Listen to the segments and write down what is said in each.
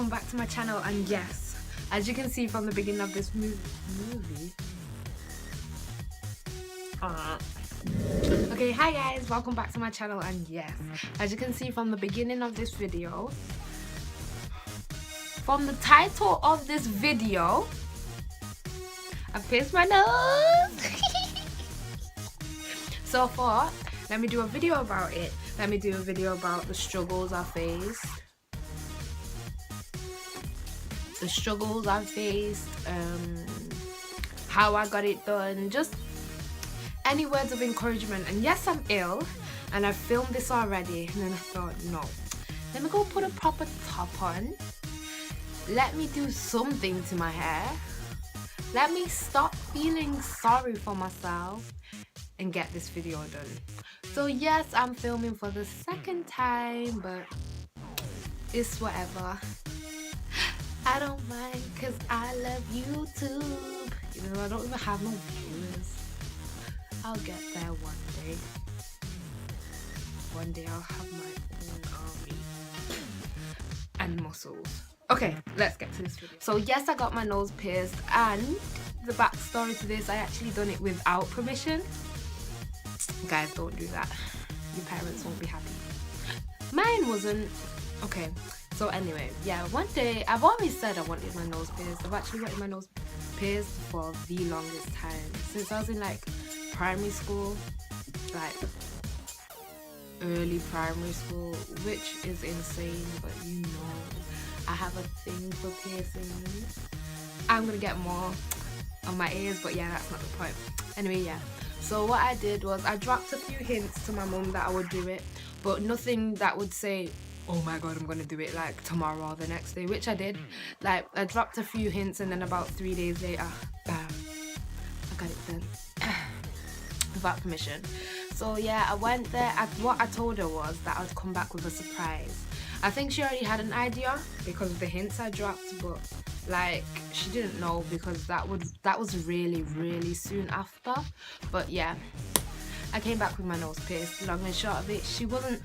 welcome back to my channel. And yes, as you can see from the beginning of this movie. Okay, hi guys, welcome back to my channel. And yes, as you can see from the beginning of this video, from the title of this video, I pierced my nose. So far, let me do a video about it. Let me do a video about the struggles I faced. How I got it done, just any words of encouragement. And yes, I'm ill and I filmed this already, and then I thought, no, let me go put a proper top on, let me do something to my hair, let me stop feeling sorry for myself and get this video done. So yes, I'm filming for the second time, but it's whatever. I don't mind, cause I love YouTube. Even though I don't even have no viewers, I'll get there one day. One day I'll have my own army and muscles. Okay, let's get to this video. So yes, I got my nose pierced, and the backstory to this, I actually done it without permission. Guys, don't do that. Your parents won't be happy. Mine wasn't. Okay. So anyway, yeah, one day, I've always said I wanted my nose pierced. I've actually wanted my nose pierced for the longest time. Since I was in like primary school, like early primary school, which is insane, but you know, I have a thing for piercings. I'm gonna get more on my ears, but yeah, that's not the point. Anyway, yeah. So what I did was I dropped a few hints to my mum that I would do it, but nothing that would say, oh my god, I'm gonna do it like tomorrow or the next day, which I did. Like, I dropped a few hints, and then about 3 days later, bam, I got it done without permission. So yeah, I went there. What I told her was that I'd come back with a surprise. I think she already had an idea because of the hints I dropped, but like, she didn't know because that was really soon after. But yeah, I came back with my nose pierced. Long and short of it, she wasn't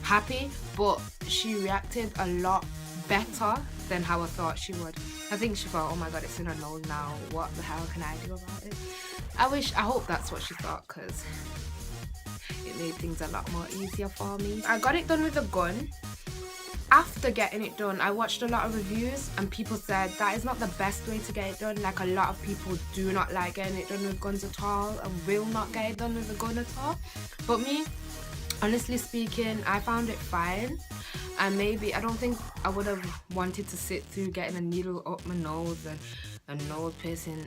happy, but she reacted a lot better than how I thought she would. I think she thought, oh my god, it's in her nose now, what the hell can I do about it? I hope that's what she thought, because it made things a lot more easier for me. I got it done with a gun. After getting it done, I watched a lot of reviews, and people said that is not the best way to get it done. Like, a lot of people do not like getting it done with guns at all and will not get it done with a gun at all. But me, honestly speaking, I found it fine, and maybe I don't think I would have wanted to sit through getting a needle up my nose and a nose piercing.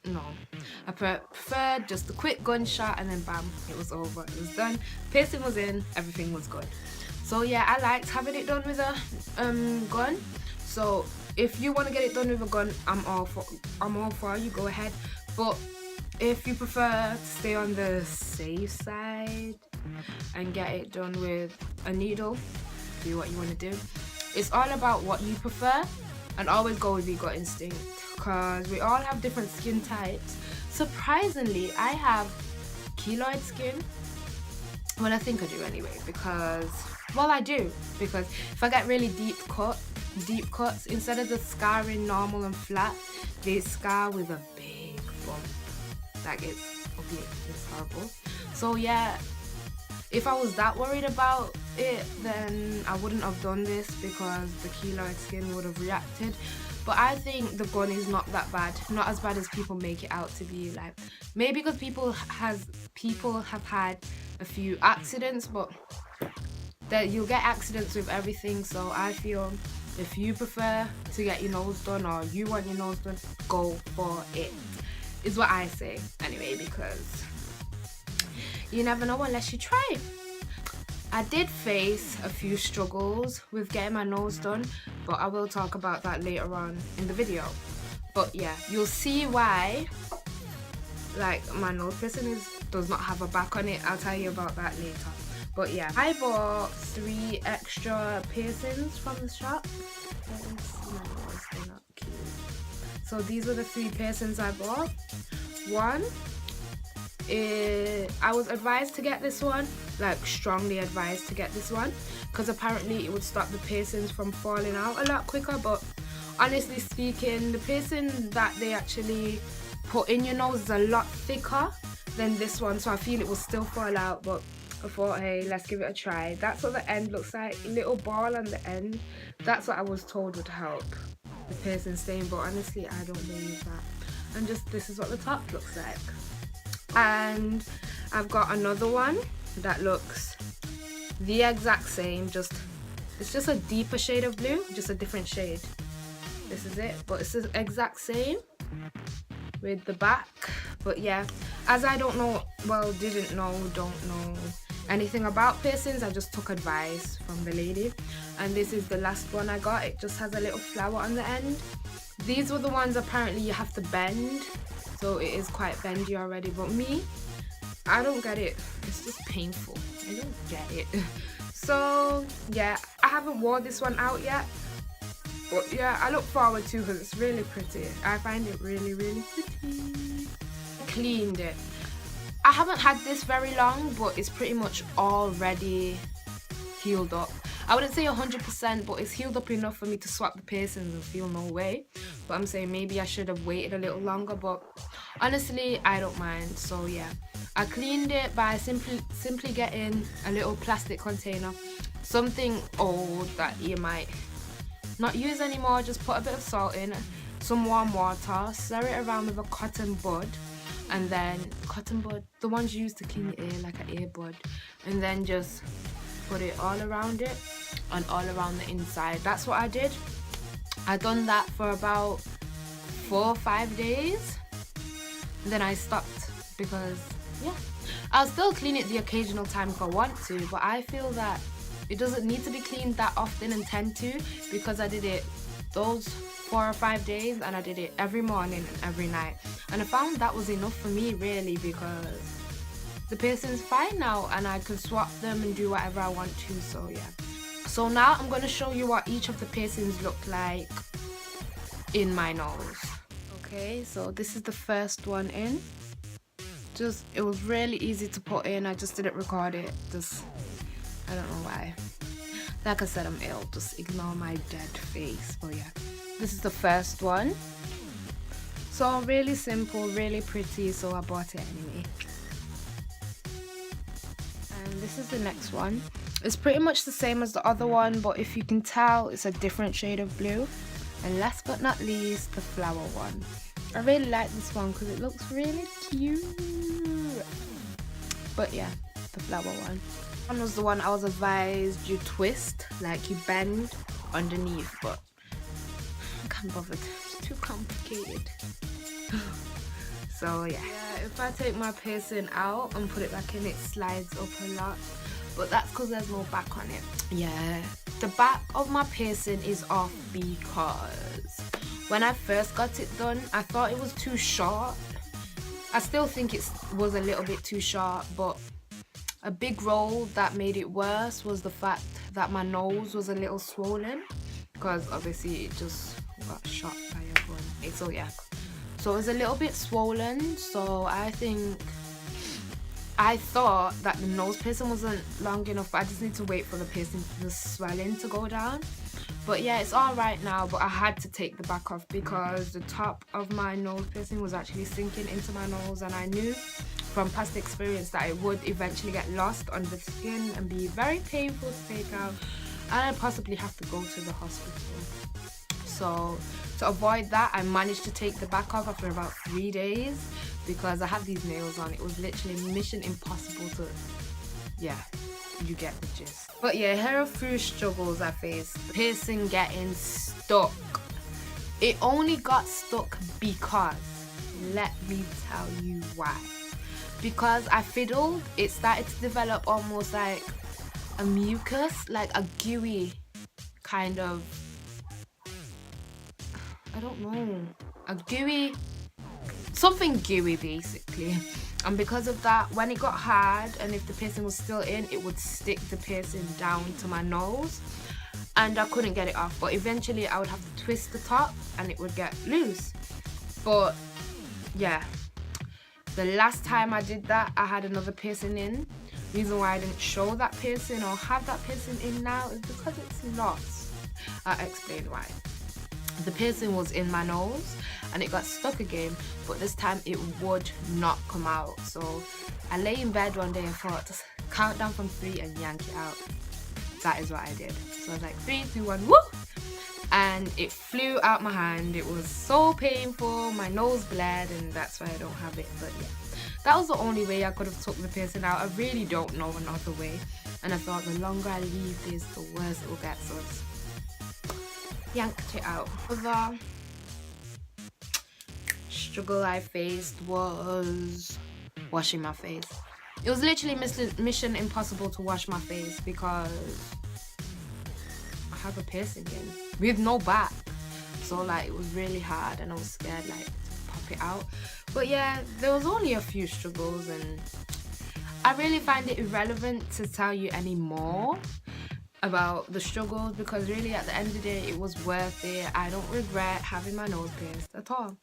And no, I preferred just a quick gunshot, and then bam, it was over, it was done, piercing was in, everything was good. So yeah, I liked having it done with a gun. So if you want to get it done with a gun, I'm all for you, go ahead. But if you prefer to stay on the safe side and get it done with a needle, do what you want to do. It's all about what you prefer, and always go with your gut instinct, because we all have different skin types. Surprisingly, I have keloid skin. Well, I think I do anyway, because, well, I do, because if I get really deep cuts, instead of the scarring normal and flat, they scar with a big bump. Like, it's ugly, it's horrible. So yeah, if I was that worried about it, then I wouldn't have done this, because the keloid skin would have reacted. But I think the gun is not that bad, not as bad as people make it out to be. Like, maybe because people have had a few accidents, but that you'll get accidents with everything. So I feel if you prefer to get your nose done, or you want your nose done, go for it, is what I say anyway, because you never know unless you try. I did face a few struggles with getting my nose done, but I will talk about that later on in the video. But yeah, you'll see why, like, my nose piercing does not have a back on it. I'll tell you about that later. But yeah, I bought 3 extra piercings from the shop. They're not cute. So these were the 3 piercings I bought. 1 I was advised to get this one, like strongly advised to get this one, because apparently it would stop the piercings from falling out a lot quicker. But honestly speaking, the piercing that they actually put in your nose is a lot thicker than this one, so I feel it will still fall out. But I thought, hey, let's give it a try. That's what the end looks like, little ball on the end. That's what I was told would help the piercing stain, but honestly I don't believe that. And just this is what the top looks like. And I've got another one that looks the exact same, it's just a deeper shade of blue, just a different shade. This is it, but it's the exact same with the back. But yeah, as I don't know anything about piercings, I just took advice from the lady, and this is the last one I got. It just has a little flower on the end. These were the ones apparently you have to bend, so it is quite bendy already, but me, I don't get it. It's just painful. I don't get it. So yeah, I haven't worn this one out yet, but yeah, I look forward to, because it's really pretty. I find it really, really pretty. Cleaned it. I haven't had this very long, but it's pretty much already healed up. I wouldn't say 100%, but it's healed up enough for me to swap the piercings and feel no way. But I'm saying maybe I should have waited a little longer, but honestly I don't mind. So yeah, I cleaned it by simply getting a little plastic container, something old that you might not use anymore. Just put a bit of salt in, some warm water, stir it around with a cotton bud, and then cotton bud, the ones you use to clean your ear, like an earbud, and then just put it all around it and all around the inside. That's what I did. I done that for about 4 or 5 days, and then I stopped because yeah, I'll still clean it the occasional time if I want to, but I feel that it doesn't need to be cleaned that often and tend to, because I did it those 4 or 5 days, and I did it every morning and every night, and I found that was enough for me really, because the piercing's fine now and I can swap them and do whatever I want to. So yeah, so now I'm going to show you what each of the piercings look like in my nose. Okay, so this is the first one in. It was really easy to put in. I just didn't record it. I don't know why. Like I said, I'm ill. Just ignore my dead face. But yeah, this is the first one. So really simple, really pretty. So I bought it anyway. And this is the next one. It's pretty much the same as the other one, but if you can tell, it's a different shade of blue. And last but not least, the flower one. I really like this one because it looks really cute. But yeah, the flower one. One was the one I was advised you twist, like you bend underneath, but I can't bother. It's too complicated. So yeah, if I take my piercing out and put it back in, it slides up a lot, but that's because there's no back on it. Yeah, the back of my piercing is off because when I first got it done, I thought it was too short. I still think it was a little bit too short, but a big role that made it worse was the fact that my nose was a little swollen, because obviously it just got shot by a gun. So yeah, so it was a little bit swollen. So I thought that the nose piercing wasn't long enough, but I just need to wait for the swelling to go down. But yeah, it's all right now, but I had to take the back off because the top of my nose piercing was actually sinking into my nose, and I knew from past experience that it would eventually get lost on the skin and be very painful to take out, and I'd possibly have to go to the hospital. So to avoid that, I managed to take the back off after about 3 days because I had these nails on. It was literally mission impossible to, yeah, you get the gist. But yeah, here are a few struggles I faced. Piercing getting stuck. It only got stuck because, let me tell you why. Because I fiddled, it started to develop almost like a mucus, like a gooey kind of, I don't know, a gooey, something gooey basically. And because of that, when it got hard and if the piercing was still in, it would stick the piercing down to my nose and I couldn't get it off. But eventually I would have to twist the top and it would get loose. But yeah, The last time I did that, I had another piercing in. Reason why I didn't show that piercing or have that piercing in now is because it's lost. I'll explain why. The piercing was in my nose and it got stuck again, but this time it would not come out. So I lay in bed one day and thought, just count down from 3 and yank it out. That is what I did. So I was like 3, 2, 1, woo! And it flew out my hand. It was so painful, my nose bled, and that's why I don't have it. But yeah, that was the only way I could have took the piercing out. I really don't know another way, and I thought the longer I leave this, the worse it will get. So I just yanked it out. The struggle I faced was washing my face. It was literally mission impossible to wash my face because I have a piercing in with no back. So like it was really hard and I was scared like to pop it out. But yeah, there was only a few struggles and I really find it irrelevant to tell you any more about the struggles because really at the end of the day it was worth it. I don't regret having my nose pierced at all.